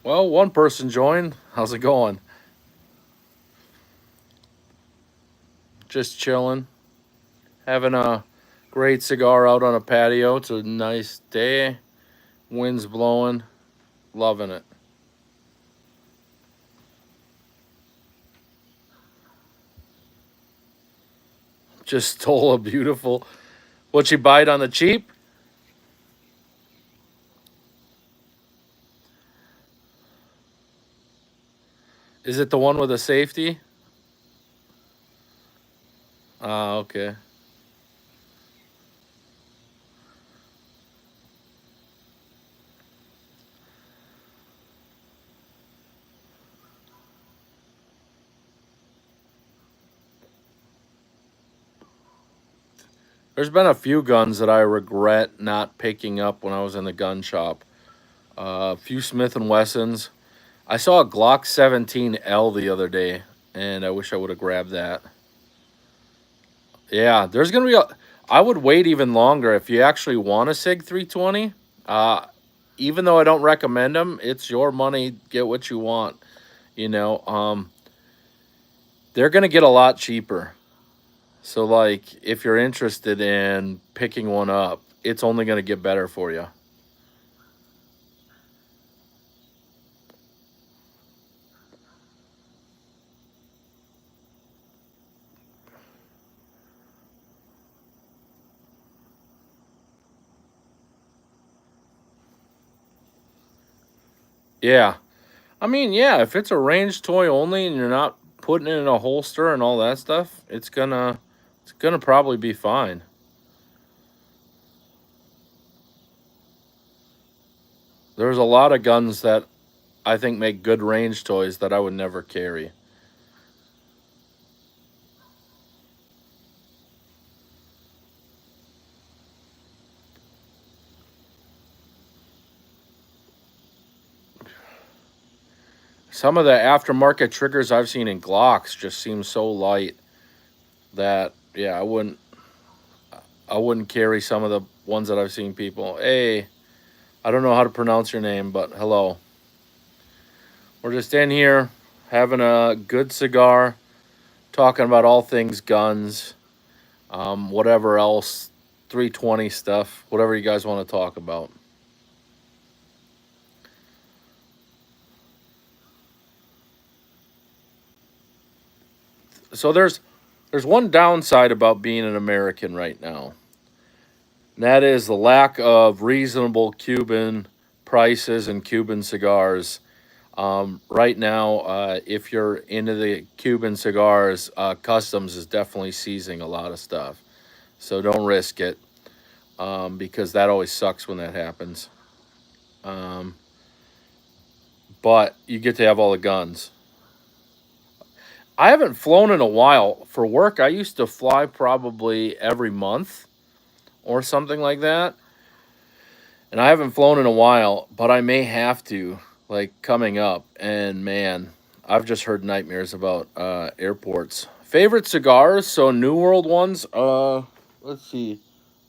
Well, one person joined. How's it going? Just chilling. Having a great cigar out on a patio. It's a nice day. Wind's blowing. Loving it. Just stole a beautiful. What you buy it on the cheap? Is it the one with the safety? Ah, okay. There's been a few guns that I regret not picking up when I was in the gun shop. A few Smith and Wessons. I saw a Glock 17L the other day, and I wish I would have grabbed that. Yeah, there's gonna be a. I would wait even longer if you actually want a Sig 320. Uh, even though I don't recommend them, it's your money. Get what you want. You know, they're gonna get a lot cheaper. So like, if you're interested in picking one up, it's only gonna get better for you. Yeah, I mean, yeah, if it's a range toy only and you're not putting it in a holster and all that stuff, it's gonna probably be fine. There's a lot of guns that I think make good range toys that I would never carry. Some of the aftermarket triggers I've seen in Glocks just seem so light that yeah, I wouldn't carry some of the ones that I've seen people. Hey, I don't know how to pronounce your name, but hello. We're just in here having a good cigar, talking about all things guns, whatever else, 320 stuff, whatever you guys want to talk about. So there's one downside about being an American right now. And that is the lack of reasonable Cuban prices and Cuban cigars. Right now, if you're into the Cuban cigars, Customs is definitely seizing a lot of stuff. So don't risk it because that always sucks when that happens. Um, but you get to have all the guns. I haven't flown in a while. For work, I used to fly probably every month or something like that. And I haven't flown in a while, but I may have to, like coming up. And man, I've just heard nightmares about airports. Favorite cigars? So New World ones. Let's see.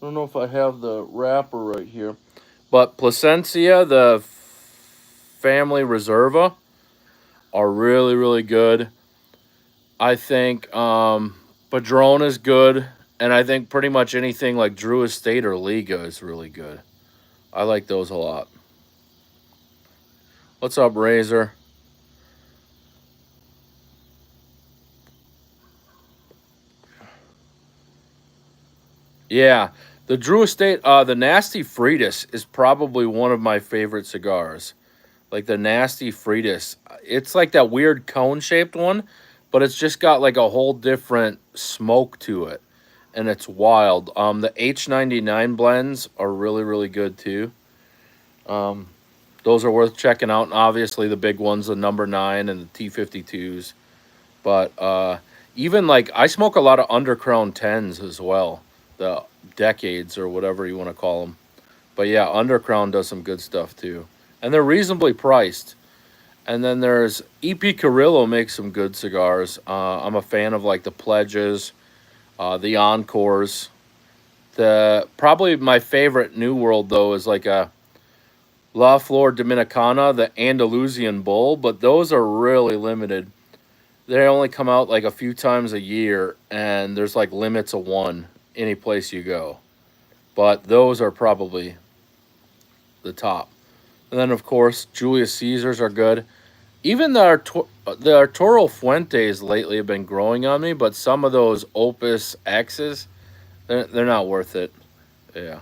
I don't know if I have the wrapper right here, but Placencia, the Family Reserva, are really really good. I think Padron is good, and I think pretty much anything like Drew Estate or Liga is really good. I like those a lot. What's up, Razor? Yeah, the Drew Estate, the Nasty Fritas is probably one of my favorite cigars. Like the Nasty Fritas, it's like that weird cone shaped one, but it's just got like a whole different smoke to it, and it's wild. The H99 blends are really really good too. Um, those are worth checking out, and obviously the big ones, the number nine and the T52s. But even like I smoke a lot of Undercrown tens as well, the decades or whatever you want to call them. But yeah, Undercrown does some good stuff too, and they're reasonably priced. And then there's EP Carrillo makes some good cigars. I'm a fan of like the Pledges, the Encores. The probably my favorite New World though is like a La Flor Dominicana, the Andalusian Bull, but those are really limited. They only come out like a few times a year, and there's like limits of one any place you go. But those are probably the top. And then, of course, Julius Caesars are good. Even the Arturo Fuentes lately have been growing on me, but some of those Opus X's, they're not worth it. Yeah.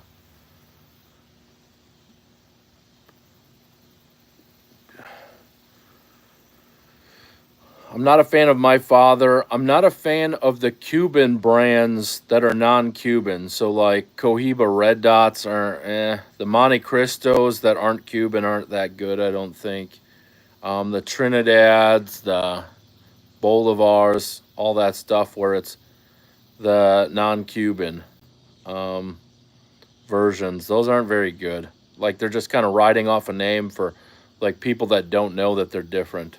I'm not a fan of My Father. I'm not a fan of the Cuban brands that are non-Cuban. So like Cohiba Red Dots are The Monte Cristos that aren't Cuban aren't that good, I don't think. The Trinidads, the Bolivars, all that stuff where it's the non-Cuban um, versions. Those aren't very good. Like they're just kind of riding off a name for like people that don't know that they're different.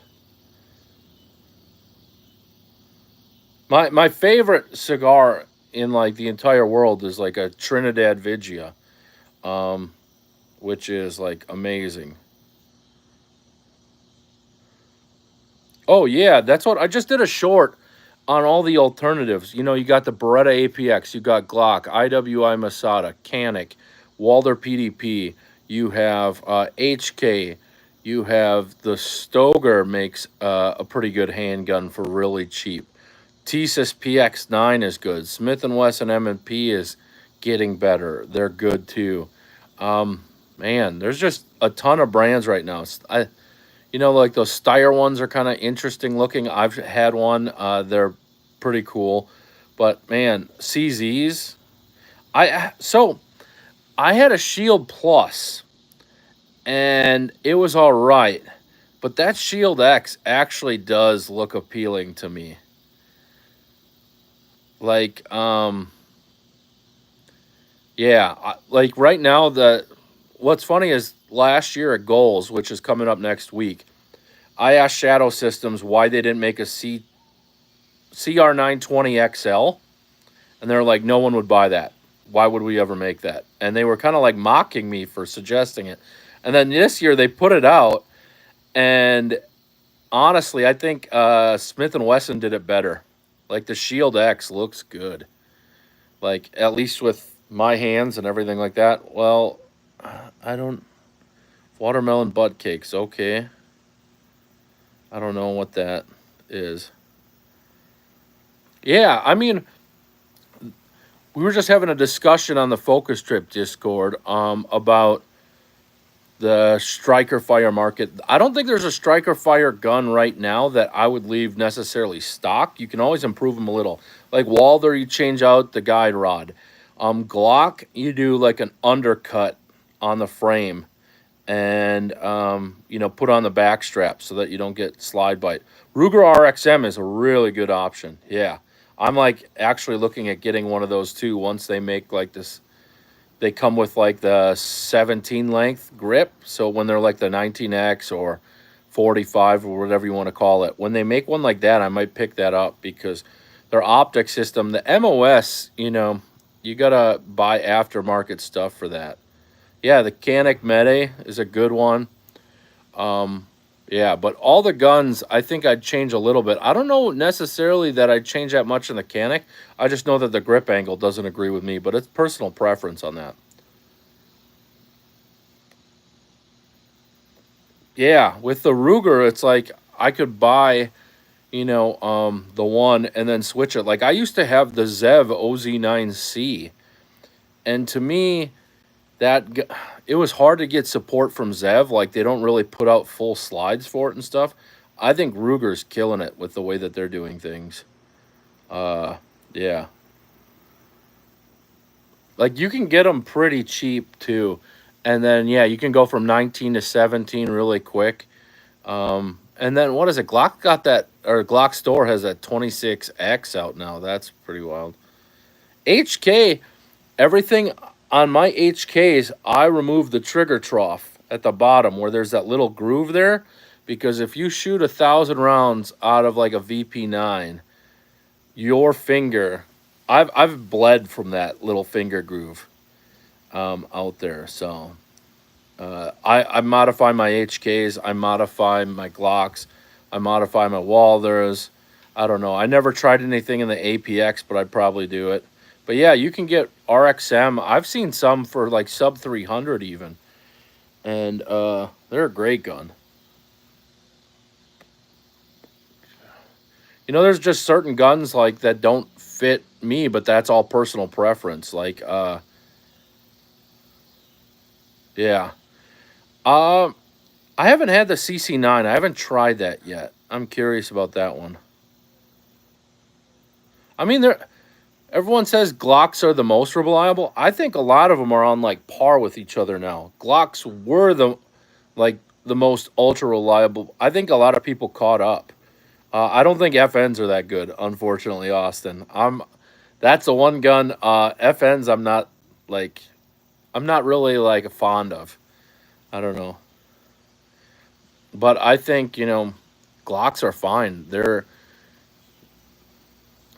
My favorite cigar in like the entire world is like a Trinidad Vigia, um, which is like amazing. Oh yeah, that's what I just did a short on all the alternatives. You know, you got the Beretta APX, you got Glock, IWI Masada, Canic, Walder PDP. You have HK. You have the Stoger makes a pretty good handgun for really cheap. TSIS PX9 is good. Smith and Wesson M&P is getting better. They're good too. Man, there's just a ton of brands right now. Like those Steyr ones are kind of interesting looking. I've had one. They're pretty cool. But man, CZs. So I had a Shield Plus, and it was all right. But that Shield X actually does look appealing to me. Like, yeah, like right now, what's funny is last year at Goals, which is coming up next week, I asked Shadow Systems why they didn't make a CR920 XL, and they're like, no one would buy that. Why would we ever make that? And they were kind of like mocking me for suggesting it. And then this year they put it out, and honestly, I think Smith and Wesson did it better. Like the Shield X looks good. Like at least with my hands and everything like that. Well, I don't watermelon butt cakes. Okay, I don't know what that is. Yeah, I mean, we were just having a discussion on the Focus Trip Discord about the striker fire market. I don't think there's a striker fire gun right now that I would leave necessarily stock. You can always improve them a little. Like Walther, you change out the guide rod. Glock, you do like an undercut on the frame and put on the back strap so that you don't get slide bite. Ruger RXM is a really good option. Yeah. I'm like actually looking at getting one of those too once they make like this. They come with like the 17 length grip. So when they're like the 19X or 45 or whatever you want to call it, when they make one like that, I might pick that up because their optic system, the MOS, you got to buy aftermarket stuff for that. Yeah, the Canic Mede is a good one. Yeah, but all the guns, I think I'd change a little bit. I don't know necessarily that I'd change that much in the Canic. I just know that the grip angle doesn't agree with me, but it's personal preference on that. Yeah, with the Ruger, it's like I could buy, the one and then switch it. Like I used to have the Zev OZ9C, and to me, it was hard to get support from Zev. Like they don't really put out full slides for it and stuff. I think Ruger's killing it with the way that they're doing things. Yeah, like you can get them pretty cheap too, and then yeah, you can go from 19 to 17 really quick. And then what is it? Glock got that, or Glock Store has that 26X out now. That's pretty wild. HK, everything on my HKs, I remove the trigger trough at the bottom where there's that little groove there, because if you shoot 1,000 rounds out of like a VP9, your finger, I've bled from that little finger groove out there. So I modify my HKs, I modify my Glocks, I modify my Walders. I don't know. I never tried anything in the APX, but I'd probably do it. But yeah, you can get RXM. I've seen some for like sub 300 even, and they're a great gun. You know, there's just certain guns like that don't fit me, but that's all personal preference. Like, yeah. Uh, I haven't had the CC9. I haven't tried that yet. I'm curious about that one. I mean, there. Everyone says Glocks are the most reliable. I think a lot of them are on like par with each other now. Glocks were like the most ultra reliable. I think a lot of people caught up. I don't think FNs are that good, unfortunately, Austin. That's the one gun. FNs like I'm not really like fond of. I don't know. But I think, Glocks are fine.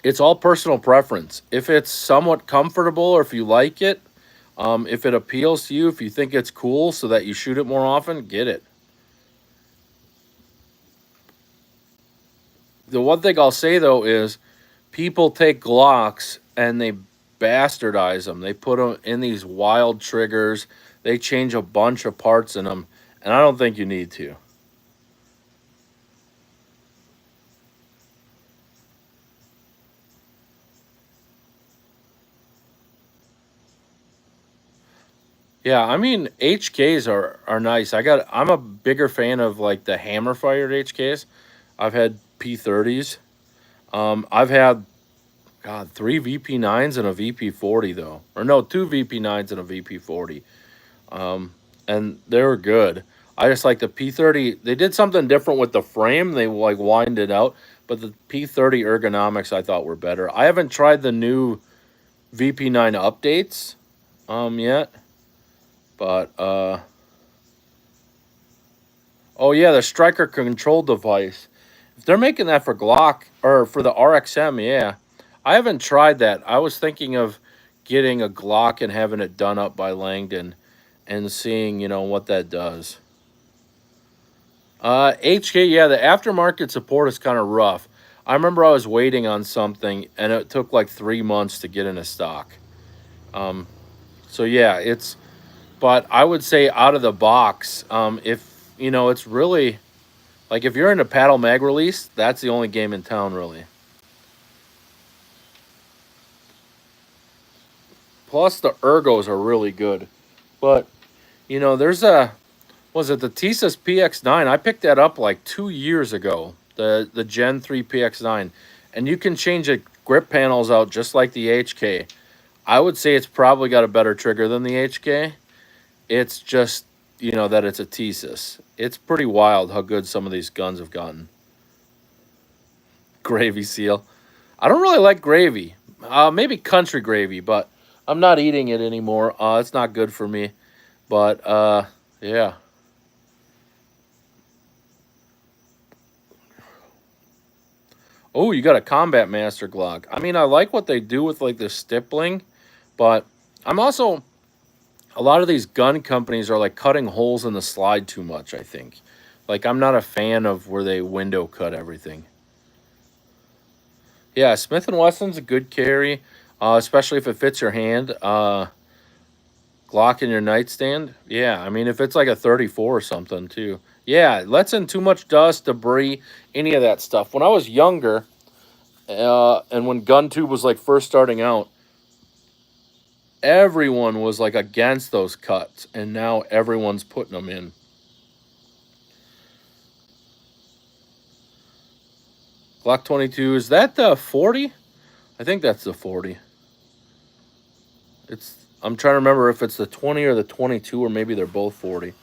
It's all personal preference. If it's somewhat comfortable or if you like it, if it appeals to you, if you think it's cool so that you shoot it more often, get it. The one thing I'll say though is people take Glocks and they bastardize them. They put them in these wild triggers. They change a bunch of parts in them, and I don't think you need to. Yeah, I mean HKs are nice. I'm a bigger fan of like the hammer fired HKs. I've had P30s. I've had God, three VP9s and a VP40 though. Or no, two VP9s and a VP40. And they were good. I just like the P30. They did something different with the frame. They like wind it out, but the P30 ergonomics I thought were better. I haven't tried the new VP9 updates yet, but oh yeah, the striker control device. If they're making that for Glock or for the RXM, yeah. I haven't tried that. I was thinking of getting a Glock and having it done up by Langdon and seeing, what that does. HK, yeah, the aftermarket support is kind of rough. I remember I was waiting on something and it took like 3 months to get into stock. So yeah, but I would say out of the box, if, it's really, like if you're into paddle mag release, that's the only game in town really. Plus the ergos are really good. But, there's was it the Tisas PX9? I picked that up like 2 years ago, the Gen 3 PX9. And you can change the grip panels out just like the HK. I would say it's probably got a better trigger than the HK. It's just, that it's a Tisas. It's pretty wild how good some of these guns have gotten. Gravy seal. I don't really like gravy. Maybe country gravy, but I'm not eating it anymore. It's not good for me. But, yeah. Oh, you got a Combat Master Glock. I mean, I like what they do with, like, the stippling. But I'm also... A lot of these gun companies are, like, cutting holes in the slide too much, I think. Like, I'm not a fan of where they window cut everything. Yeah, Smith & Wesson's a good carry, especially if it fits your hand. Glock in your nightstand. Yeah, I mean, if it's like a 34 or something, too. Yeah, it lets in too much dust, debris, any of that stuff. When I was younger, and when GunTube was, like, first starting out, everyone was, like, against those cuts, and now everyone's putting them in. Glock 22, is that the 40? I think that's the 40. I'm trying to remember if it's the 20 or the 22, or maybe they're both 40.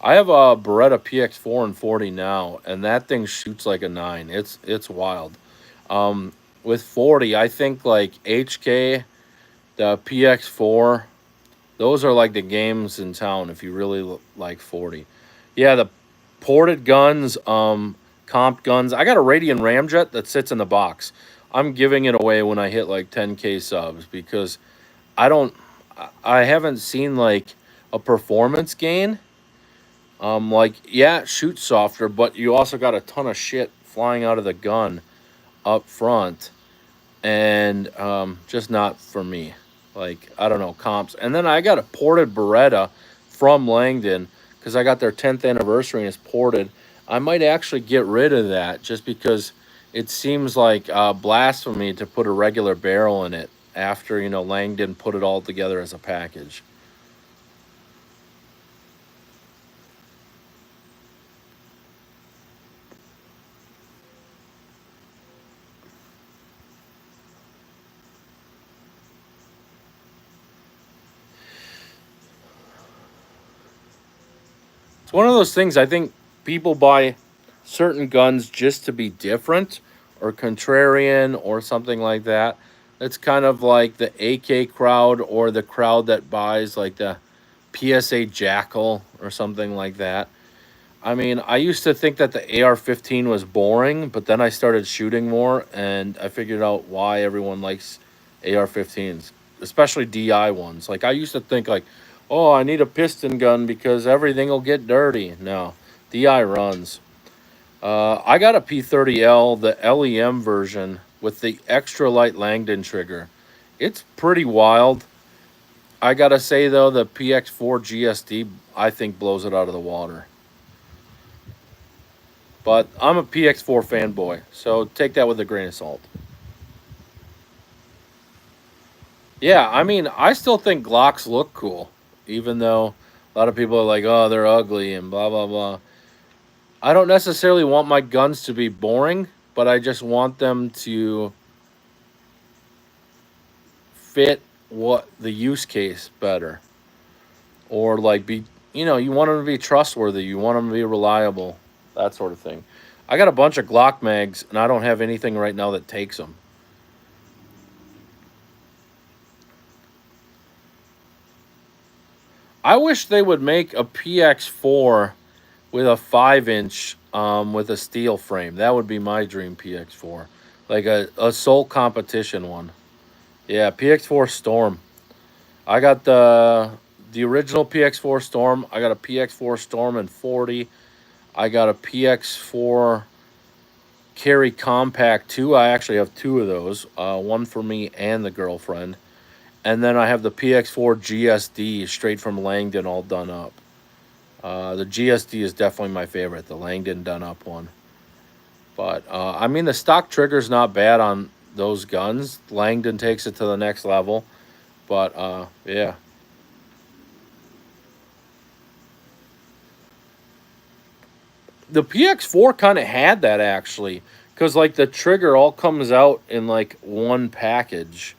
I have a Beretta PX4 and 40 now, and that thing shoots like a 9. It's wild. With 40, I think like HK, the PX4, those are like the games in town if you really like 40. Yeah, the ported guns, comp guns. I got a Radian Ramjet that sits in the box. I'm giving it away when I hit like 10K subs because I haven't seen like a performance gain. Like, yeah, it shoots softer, but you also got a ton of shit flying out of the gun up front, and just not for me. Like, I don't know, comps. And then I got a ported Beretta from Langdon because I got their 10th anniversary and it's ported. I might actually get rid of that just because it seems like blasphemy to put a regular barrel in it after, you know, Langdon put it all together as a package. It's one of those things. I think people buy certain guns just to be different or contrarian or something like that. It's kind of like the AK crowd or the crowd that buys like the PSA Jackal or something like that. I mean, I used to think that the AR-15 was boring, but then I started shooting more and I figured out why everyone likes AR-15s, especially DI ones. Like I used to think like, "Oh, I need a piston gun because everything will get dirty." No, DI runs. I got a P30L, the LEM version with the extra light Langdon trigger. It's pretty wild. I gotta say though, the PX4 GSD I think blows it out of the water. But I'm a PX4 fanboy, so take that with a grain of salt. Yeah, I mean, I still think Glocks look cool, even though a lot of people are like, "Oh, they're ugly" and blah blah blah. I don't necessarily want my guns to be boring, but I just want them to fit what the use case better, or like be, you know, you want them to be trustworthy, you want them to be reliable, that sort of thing. I got a bunch of Glock mags, and I don't have anything right now that takes them. I wish they would make a PX4 with a 5 inch with a steel frame. That would be my dream PX4. Like a sole competition one. Yeah, PX4 Storm. I got the original PX4 Storm. I got a PX4 Storm and 40. I got a PX4 Carry Compact 2. I actually have two of those. One for me and the girlfriend. And then I have the PX4 GSD straight from Langdon all done up. The GSD is definitely my favorite, the Langdon done up one. But I mean, the stock trigger's not bad on those guns. Langdon takes it to the next level. But yeah, the PX4 kind of had that actually, because like the trigger all comes out in like one package.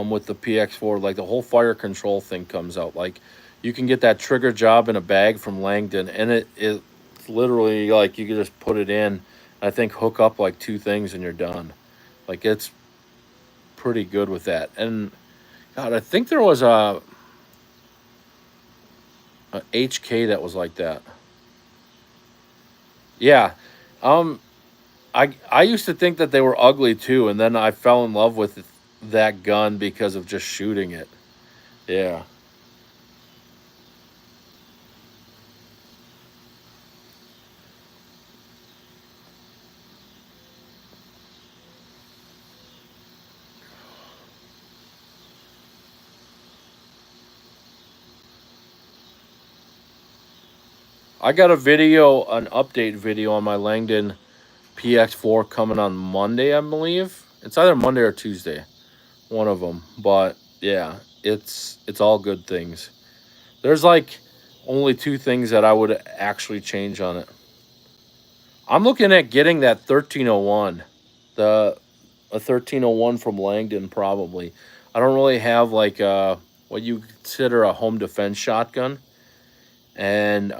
With the PX4, like the whole fire control thing comes out. Like you can get that trigger job in a bag from Langdon, and it's literally like you can just put it in. I think hook up like two things and you're done. Like it's pretty good with that. And God, I think there was a HK that was like that. Yeah. Um I used to think that they were ugly too, and then I fell in love with that gun because of just shooting it. Yeah. I got a video, an update video on my Langdon PX4 coming on Monday, I believe. It's either Monday or Tuesday, one of them. But yeah, it's all good things. There's like only two things that I would actually change on it. I'm looking at getting that 1301, the a 1301 from Langdon probably. I don't really have like what you consider a home defense shotgun, and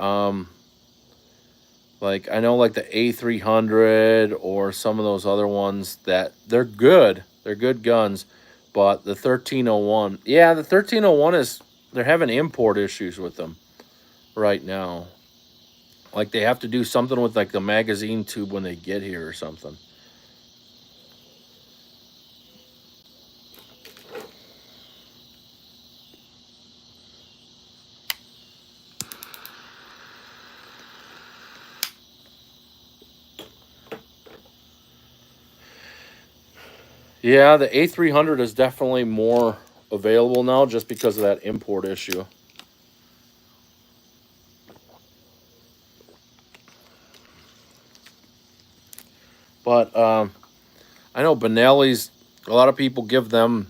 like I know like the A300 or some of those other ones that they're good. They're good guns, but the 1301, yeah, the 1301 is they're having import issues with them right now. Like they have to do something with like the magazine tube when they get here or something. Yeah, the A300 is definitely more available now just because of that import issue. But I know Benelli's, a lot of people give them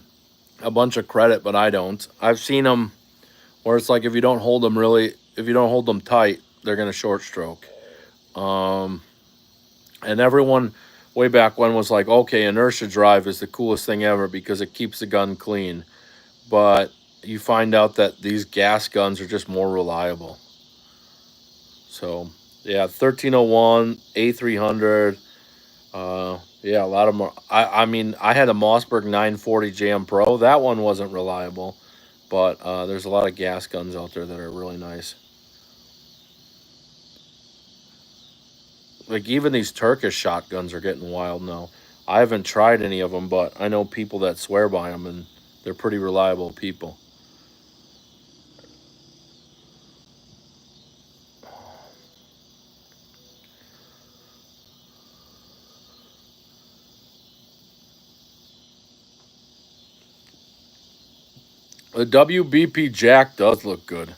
a bunch of credit, but I don't. I've seen them where it's like if you don't hold them tight, they're going to short stroke. Um, and everyone way back when was like, okay, inertia drive is the coolest thing ever because it keeps the gun clean. But you find out that these gas guns are just more reliable. So, yeah, 1301, A300. Yeah, a lot of them are. I mean, I had a Mossberg 940 Jam Pro. That one wasn't reliable. But there's a lot of gas guns out there that are really nice. Like even these Turkish shotguns are getting wild now. I haven't tried any of them, but I know people that swear by them, and they're pretty reliable people. The WBP Jack does look good.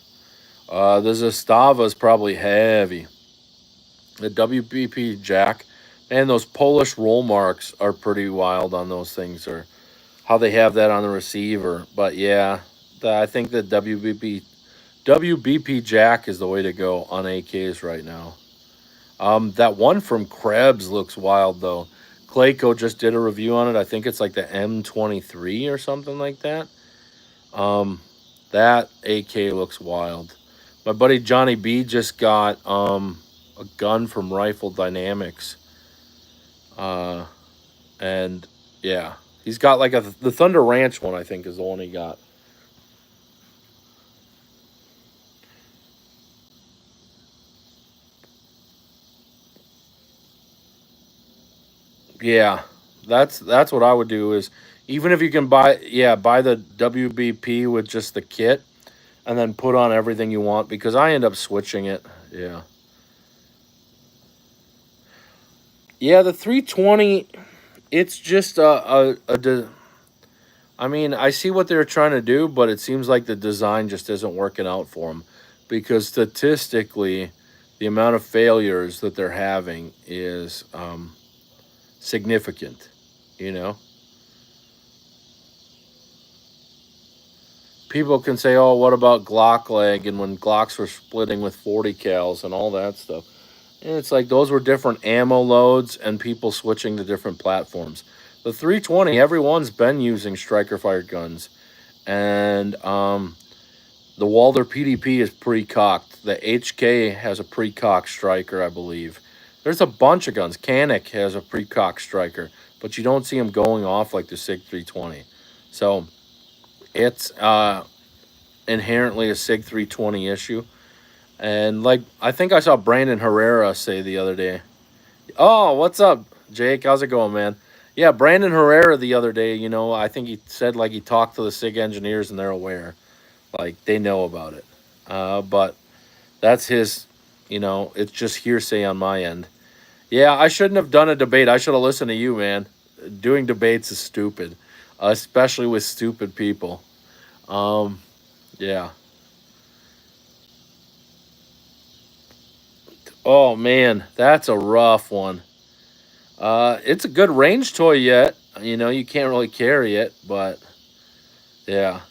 The Zastava is probably heavy. The WBP Jack, and those Polish roll marks are pretty wild on those things, or how they have that on the receiver. But yeah, I think the WBP Jack is the way to go on AKs right now. That one from Krebs looks wild though. Clayco just did a review on it. I think it's like the M23 or something like that. Um, that AK looks wild. My buddy Johnny B just got a gun from Rifle Dynamics, uh, and yeah, he's got like the Thunder Ranch one. I think is the one he got. Yeah, that's what I would do. Is even if you can buy the WBP with just the kit and then put on everything you want because I end up switching it. Yeah. Yeah, the 320, it's just I mean, I see what they're trying to do, but it seems like the design just isn't working out for them because statistically, the amount of failures that they're having is significant, you know? People can say, "Oh, what about Glock leg?" And when Glocks were splitting with 40 cals and all that stuff, and it's like those were different ammo loads and people switching to different platforms. The 320, everyone's been using striker fired guns, and the Walther PDP is pre-cocked. The HK has a pre-cocked striker, I believe. There's a bunch of guns. Canik has a pre-cocked striker, but you don't see them going off like the Sig 320. So it's inherently a Sig 320 issue. And like I think I saw Brandon Herrera say the other day. Oh, what's up, Jake? How's it going, man? Yeah, Brandon Herrera the other day. I think he said like he talked to the Sig engineers and they're aware, like they know about it. But that's his. It's just hearsay on my end. Yeah, I shouldn't have done a debate. I should have listened to you, man. Doing debates is stupid, especially with stupid people. Um, yeah. Oh man, that's a rough one. It's a good range toy yet. You can't really carry it, but yeah.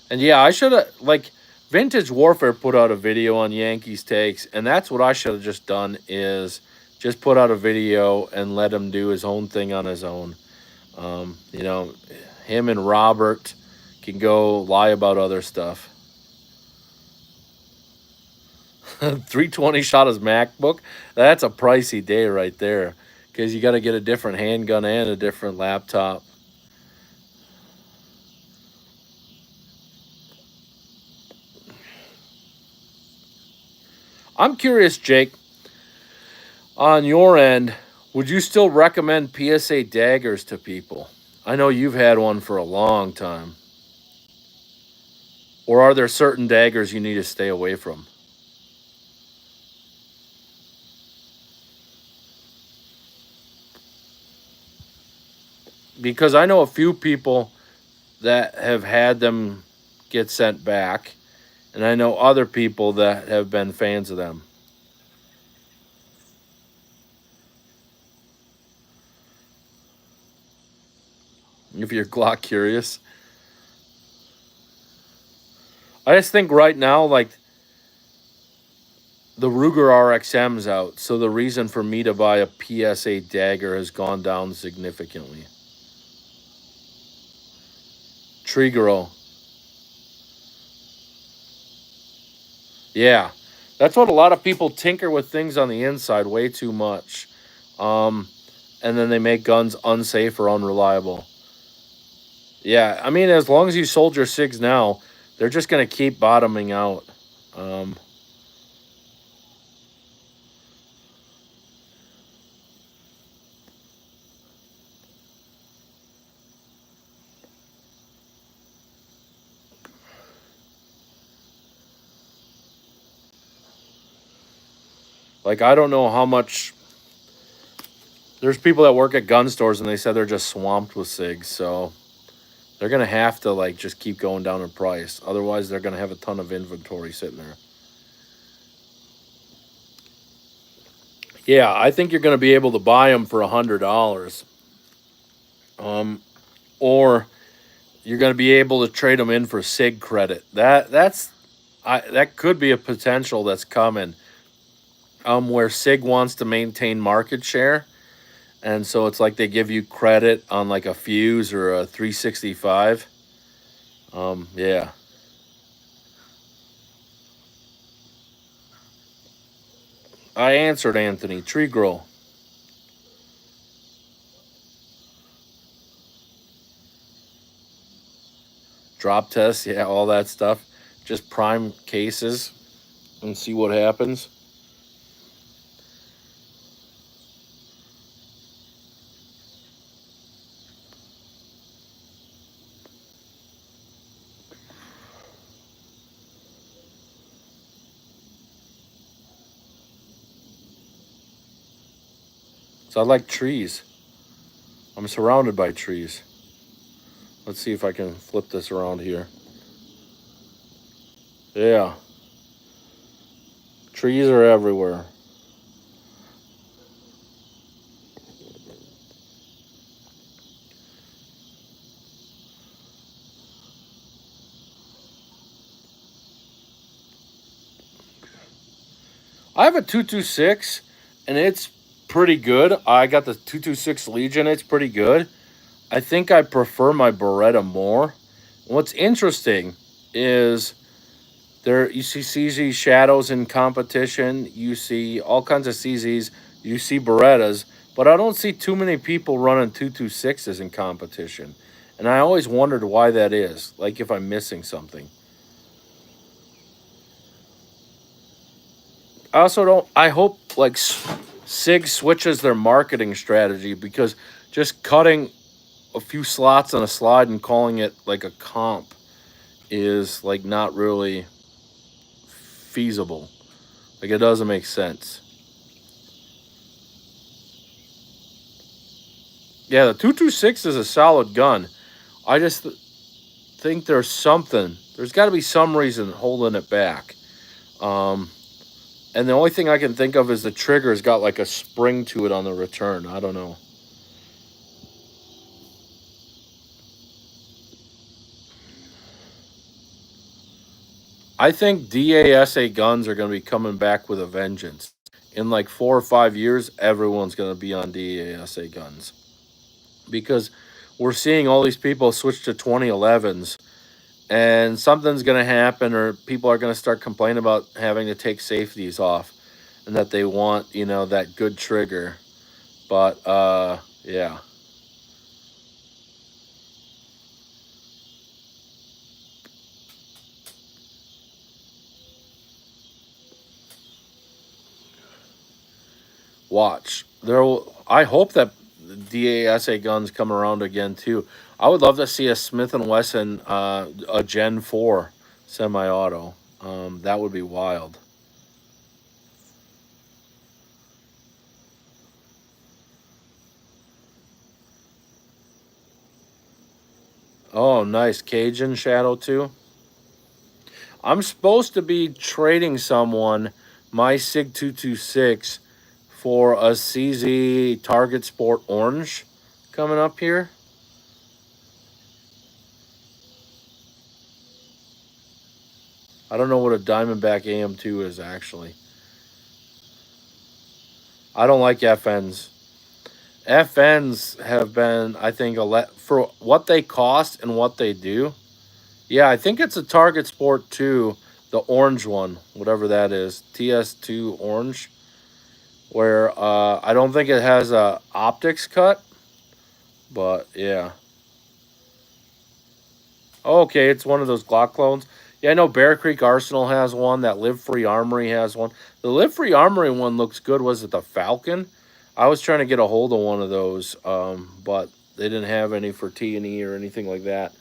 And yeah, I should have like Vintage Warfare put out a video on Yankees takes, and that's what I should have just done is just put out a video and let him do his own thing on his own. Um, you know, him and Robert can go lie about other stuff. 320 shot his MacBook. That's a pricey day right there because you got to get a different handgun and a different laptop. I'm curious, Jake, on your end, would you still recommend PSA daggers to people? I know you've had one for a long time. Or are there certain daggers you need to stay away from? because I know a few people that have had them get sent back, and I know other people that have been fans of them. If you're Glock curious, I just think right now, like the Ruger RXM's out, so the reason for me to buy a PSA dagger has gone down significantly. Tree grow. Yeah. That's what a lot of people tinker with things on the inside way too much. Um, and then they make guns unsafe or unreliable. Yeah, I mean, as long as you sold your SIGs now, they're just going to keep bottoming out. Um, like, I don't know how much. There's people that work at gun stores and they said they're just swamped with SIGs, so they're going to have to, like, just keep going down in price. Otherwise, they're going to have a ton of inventory sitting there. Yeah, I think you're going to be able to buy them for $100. Or you're going to be able to trade them in for SIG credit. That could be a potential that's coming. Where SIG wants to maintain market share, and so it's like they give you credit on like a fuse or a 365. Yeah. I answered Anthony. Tree grow. Drop test, yeah, all that stuff. Just prime cases and see what happens. So I like trees. I'm surrounded by trees. Let's see if I can flip this around here. Yeah, trees are everywhere. I have a 226 and it's pretty good. I got the 226 Legion, it's pretty good. I think I prefer my Beretta more. What's interesting is there you see CZ shadows in competition, you see all kinds of CZs, you see Berettas, but I don't see too many people running 226s in competition. And I always wondered why that is, like if I'm missing something. I also don't. I hope like Sig switches their marketing strategy because just cutting a few slots on a slide and calling it like a comp is like not really feasible. Like it doesn't make sense. Yeah, the 226 is a solid gun. I just think there's something. There's got to be some reason holding it back. Um, and the only thing I can think of is the trigger's got like a spring to it on the return. I don't know. I think DASA guns are going to be coming back with a vengeance. In like 4 or 5 years, everyone's going to be on DASA guns because we're seeing all these people switch to 2011s and something's going to happen or people are going to start complaining about having to take safeties off and that they want, that good trigger. But yeah. Watch. I hope that DASA guns come around again too. I would love to see a Smith and Wesson, a Gen 4 semi-auto. That would be wild. Oh, nice. Cajun Shadow too. I'm supposed to be trading someone my SIG 226 for a CZ Target Sport Orange coming up here. I don't know what a Diamondback AM2 is actually. I don't like FNs. FNs have been, I think, for what they cost and what they do. Yeah, I think it's a Target Sport 2, the orange one, whatever that is, TS2 orange, where I don't think it has a optics cut, but yeah. Okay, it's one of those Glock clones. Yeah, I know Bear Creek Arsenal has one. That Live Free Armory has one. The Live Free Armory one looks good. Was it the Falcon? I was trying to get a hold of one of those, but they didn't have any for T&E or anything like that.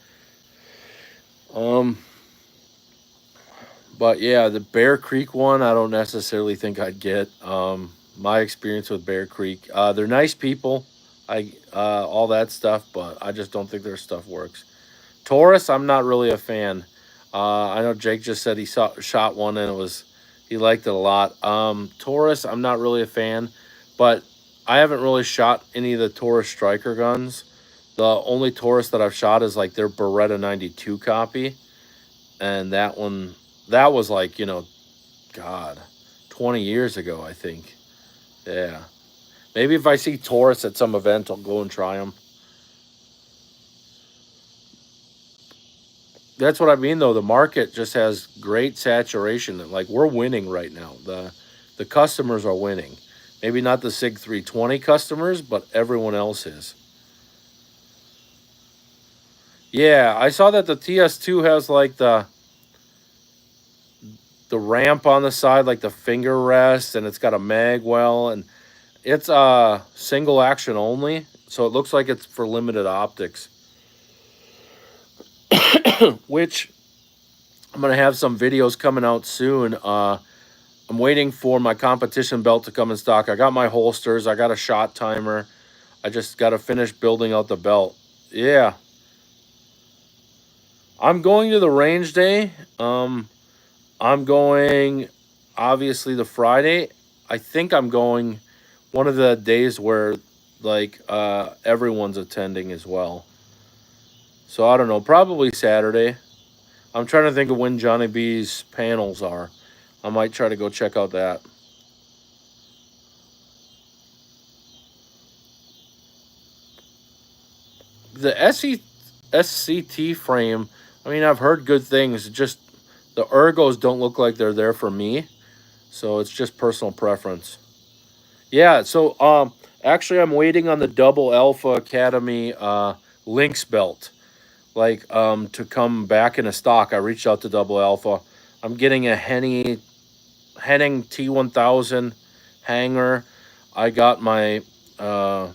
Um, but yeah, the Bear Creek one, I don't necessarily think I'd get. My experience with Bear Creek, they're nice people, all that stuff, but I just don't think their stuff works. Taurus, I'm not really a fan. I know Jake just said shot one and he liked it a lot. Taurus, I'm not really a fan, but I haven't really shot any of the Taurus striker guns. The only Taurus that I've shot is like their Beretta 92 copy, and that was like, God, 20 years ago, I think. Yeah, maybe if I see Taurus at some event, I'll go and try them. That's what I mean, though. The market just has great saturation. Like, we're winning right now. The customers are winning. Maybe not the SIG 320 customers, but everyone else is. Yeah, I saw that the TS2 has like the ramp on the side, like the finger rest, and it's got a mag well, and it's single action only, so it looks like it's for limited optics. Which I'm gonna have some videos coming out soon. I'm waiting for my competition belt to come in stock. I got my holsters. I got a shot timer. I just got to finish building out the belt. Yeah. I'm going to the range day. I'm going, obviously, the Friday. I think I'm going one of the days where, like, everyone's attending as well. So I don't know. Probably Saturday. I'm trying to think of when Johnny B's panels are. I might try to go check out that. The SCT frame, I mean, I've heard good things. Just the ergos don't look like they're there for me. So it's just personal preference. Yeah, so actually I'm waiting on the Double Alpha Academy Lynx belt. Like to come back into stock. I reached out to Double Alpha. I'm getting a Henning T1000 hanger. I got uh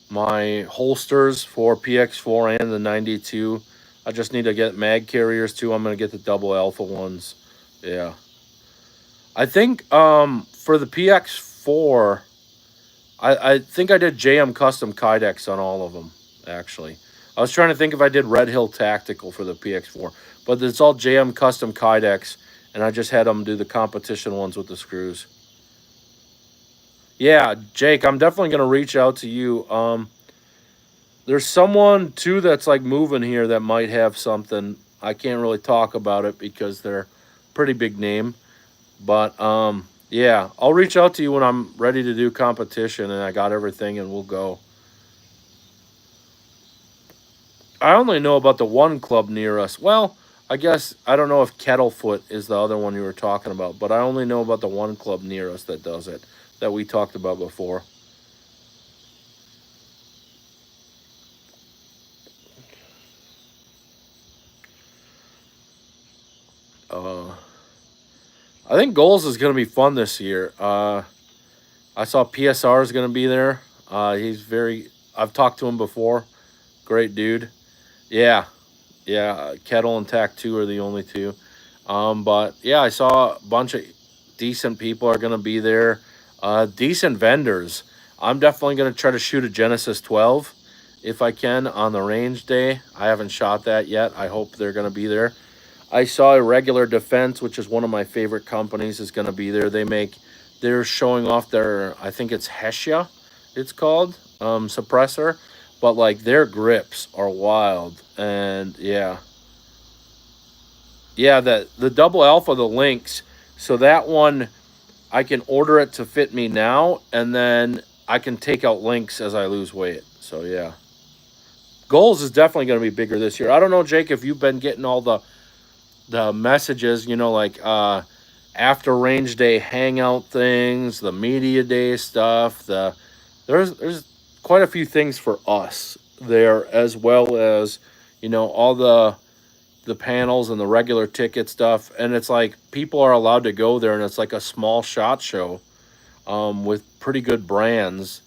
my holsters for PX4 and the 92. I just need to get mag carriers too. I'm gonna get the Double Alpha ones. Yeah. I think for the PX4, I think I did JM Custom Kydex on all of them, actually. I was trying to think if I did Red Hill Tactical for the PX4, but it's all JM Custom Kydex, and I just had them do the competition ones with the screws. Yeah, Jake, I'm definitely going to reach out to you. There's someone, too, that's like moving here that might have something. I can't really talk about it because they're pretty big name. But yeah, I'll reach out to you when I'm ready to do competition and I got everything and we'll go. I only know about the one club near us. Well, I guess I don't know if Kettlefoot is the other one you were talking about, but I only know about the one club near us that does it that we talked about before. Uh, I think Goals is going to be fun this year. I saw PSR is going to be there. He's very. I've talked to him before. Great dude. Yeah, yeah. Kettle and Tac 2 are the only two. But yeah, I saw a bunch of decent people are going to be there. Decent vendors. I'm definitely going to try to shoot a Genesis 12 if I can on the range day. I haven't shot that yet. I hope they're going to be there. I saw Irregular Defense, which is one of my favorite companies, is going to be there. They're showing off their, I think it's Hesha, it's called, suppressor. But like their grips are wild. And yeah. Yeah, the double alpha, the Lynx. So that one, I can order it to fit me now, and then I can take out Lynx as I lose weight. So yeah. Goals is definitely going to be bigger this year. I don't know, Jake, if you've been getting all the messages, like after range day hangout things, the media day stuff. There's quite a few things for us there, as well as all the panels and the regular ticket stuff. And it's like people are allowed to go there, and it's like a small shot show with pretty good brands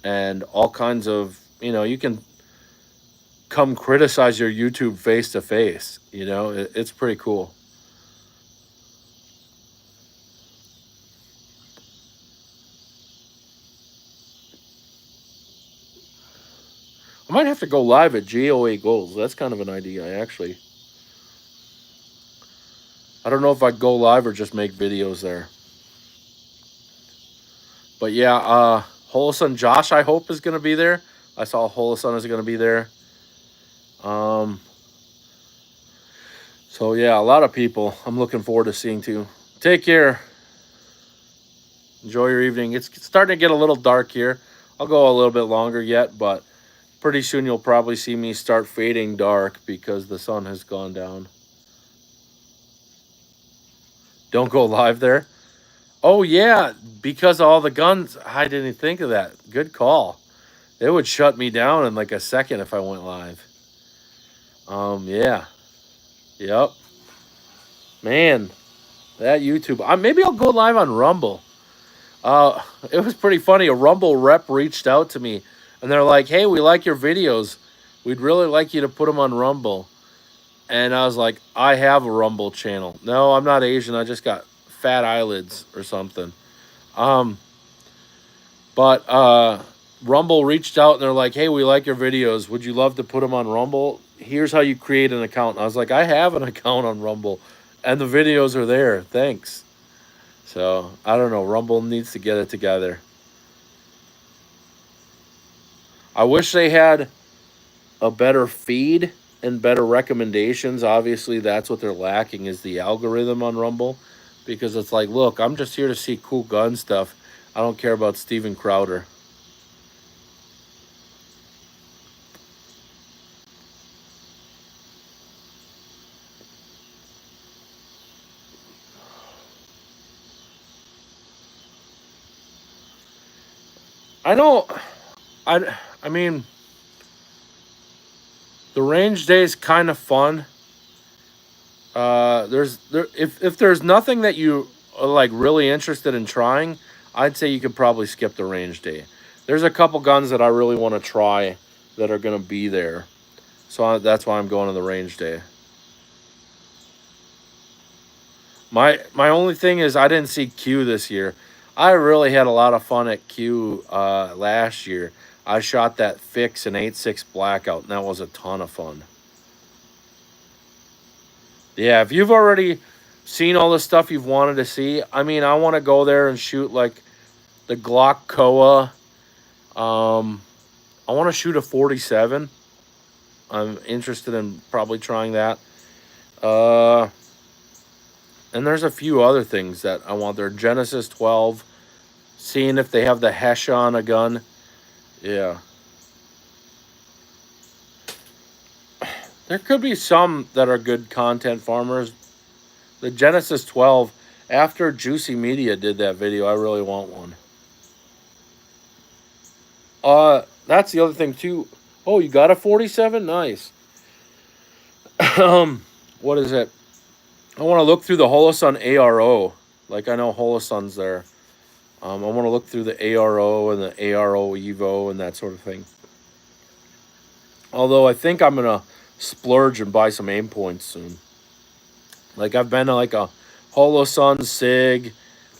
and all kinds of you can come criticize your YouTube face to face. It's pretty cool. I might have to go live at GOA Goals. That's kind of an idea, actually. I don't know if I'd go live or just make videos there. But yeah, Holosun Josh, I hope, is going to be there. I saw Holosun is going to be there. So yeah, a lot of people I'm looking forward to seeing too. Take care. Enjoy your evening. It's starting to get a little dark here. I'll go a little bit longer yet, but pretty soon you'll probably see me start fading dark because the sun has gone down. Don't go live there. Oh yeah, because of all the guns. I didn't think of that. Good call. They would shut me down in like a second if I went live. Yeah. Yep. Man, that YouTube. Maybe I'll go live on Rumble. It was pretty funny. A Rumble rep reached out to me, and they're like, "Hey, we like your videos. We'd really like you to put them on Rumble." And I was like, "I have a Rumble channel. No, I'm not Asian. I just got fat eyelids or something." But Rumble reached out, and they're like, "Hey, we like your videos. Would you love to put them on Rumble? Here's how you create an account." And I was like, "I have an account on Rumble, and the videos are there. Thanks." So I don't know. Rumble needs to get it together. I wish they had a better feed and better recommendations. Obviously, that's what they're lacking, is the algorithm on Rumble, because it's like, look, I'm just here to see cool gun stuff. I don't care about Steven Crowder. I know. I mean, the range day is kind of fun. If there's nothing that you are like really interested in trying, I'd say you could probably skip the range day. There's a couple guns that I really want to try that are going to be there, so that's why I'm going to the range day. My only thing is I didn't see Q this year. I really had a lot of fun at Q last year. I shot that Fix and 8.6 Blackout, and that was a ton of fun. Yeah, if you've already seen all the stuff you've wanted to see, I mean, I want to go there and shoot like the Glock Koa. I want to shoot a 47. I'm interested in probably trying that. And there's a few other things that I want there. Genesis 12, seeing if they have the Hesh on a gun. Yeah. There could be some that are good content farmers. The Genesis 12, after Juicy Media did that video, I really want one. That's the other thing too. Oh, you got a 47? Nice. What is it? I want to look through the Holosun ARO. Like, I know Holosun's there. I want to look through the ARO and the ARO Evo and that sort of thing. Although I think I'm going to splurge and buy some aim points soon. Like, I've been to like a Holosun, SIG,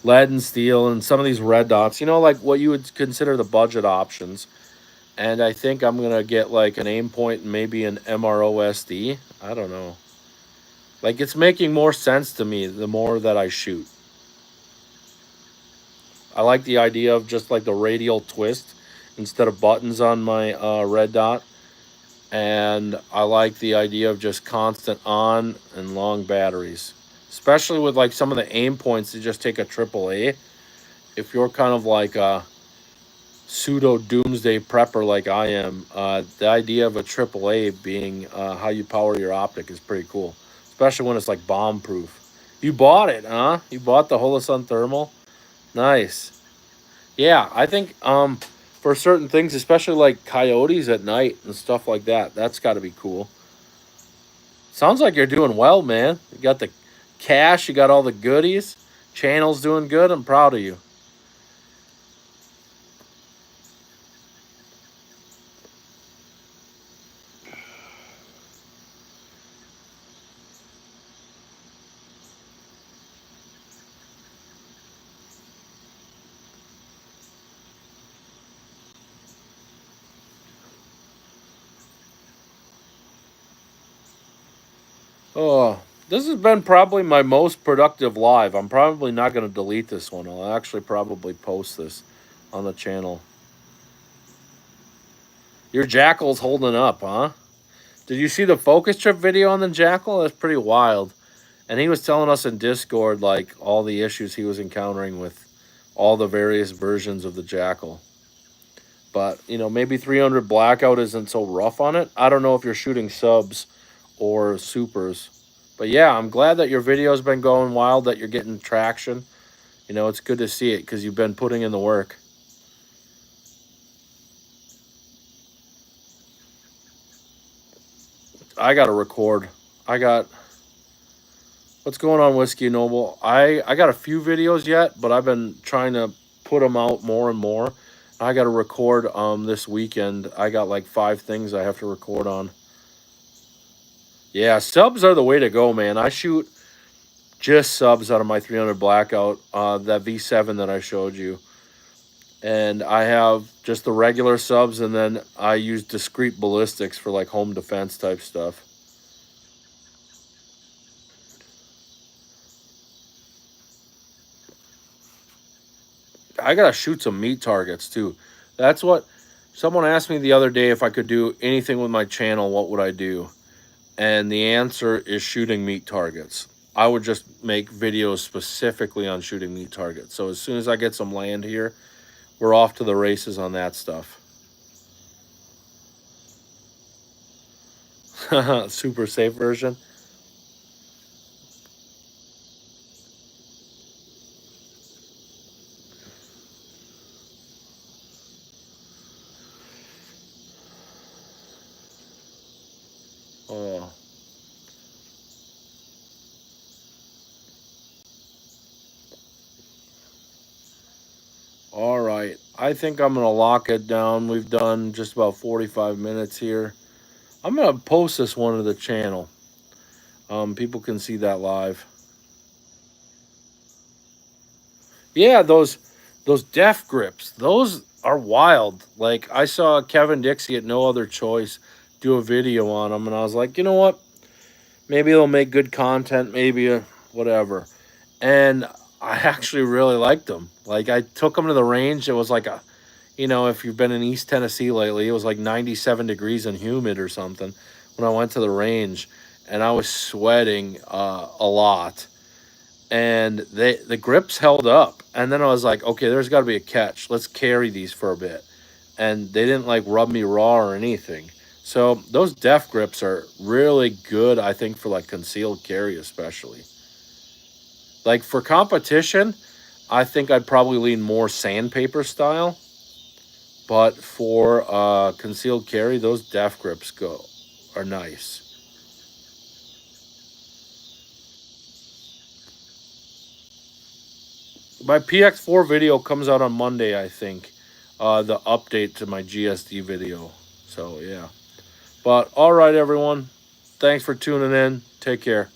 Lead and Steel, and some of these red dots. Like what you would consider the budget options. And I think I'm going to get like an aim point and maybe an MROSD. I don't know. Like, it's making more sense to me the more that I shoot. I like the idea of just like the radial twist instead of buttons on my red dot. And I like the idea of just constant on and long batteries. Especially with like some of the aim points to just take a AAA. If you're kind of like a pseudo doomsday prepper like I am, the idea of a AAA being how you power your optic is pretty cool. Especially when it's like bomb proof. You bought it, huh? You bought the Holosun Thermal? Nice. Yeah, I think for certain things, especially like coyotes at night and stuff like that, that's got to be cool. Sounds like you're doing well, man. You got the cash, you got all the goodies. Channel's doing good. I'm proud of you. Oh, this has been probably my most productive live. I'm probably not going to delete this one. I'll actually probably post this on the channel. Your Jackal's holding up, huh? Did you see the focus trip video on the Jackal? That's pretty wild. And he was telling us in Discord, like, all the issues he was encountering with all the various versions of the Jackal. But, you know, maybe 300 blackout isn't so rough on it. I don't know if you're shooting subs or supers. But yeah, I'm glad that your video's been going wild, that you're getting traction. You know, it's good to see it because you've been putting in the work. I got to record. What's going on, Whiskey Noble? I got a few videos yet, but I've been trying to put them out more and more. I got to record this weekend. I got like 5 things I have to record on. Yeah, subs are the way to go, man. I shoot just subs out of my 300 blackout, that V7 that I showed you. And I have just the regular subs, and then I use discrete ballistics for like home defense type stuff. I gotta shoot some meat targets too. That's what someone asked me the other day, if I could do anything with my channel, what would I do? And the answer is shooting meat targets. I would just make videos specifically on shooting meat targets. So as soon as I get some land here, we're off to the races on that stuff. Super safe version. Oh. All right. I think I'm going to lock it down. We've done just about 45 minutes here. I'm going to post this one to the channel. People can see that live. Yeah, those def grips, those are wild. Like, I saw Kevin Dixie at No Other Choice do a video on them, and I was like, you know what? Maybe they'll make good content, maybe whatever. And I actually really liked them. Like, I took them to the range. It was like a, you know, if you've been in East Tennessee lately, it was like 97 degrees and humid or something when I went to the range, and I was sweating a lot. And the grips held up. And then I was like, okay, there's got to be a catch. Let's carry these for a bit. And they didn't like rub me raw or anything. So those def grips are really good, I think, for like concealed carry especially. Like for competition, I think I'd probably lean more sandpaper style. But for concealed carry, those def grips are nice. My PX4 video comes out on Monday, I think. The update to my GSD video. So, yeah. But, all right, everyone. Thanks for tuning in. Take care.